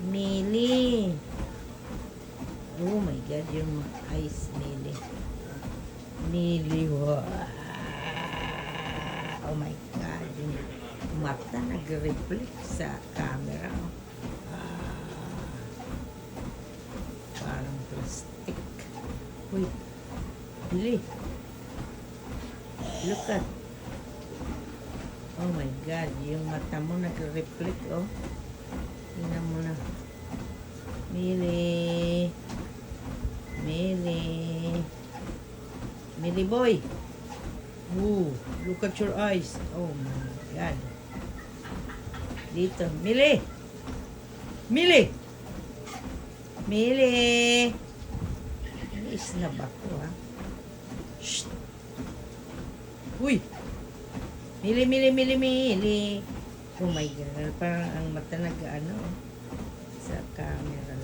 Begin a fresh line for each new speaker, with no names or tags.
Mili. Oh my God, yung eyes, Mili. Mili, wow. Oh my God, yung mata nag-reflect sa camera. Parang plastic. Uy, Mili. Look at. Oh my God, yung mata mo nag-reflect, oh. Tingnan mo na. Mili. Mili. Mili boy. Ooh, look at your eyes. Oh my God. Dito. Mili. Mili. Mili. Inis na ba ko, ha? Shh. Uy. Mili, Mili, Mili, Mili. Oh my God. Parang ang mata nag-ano.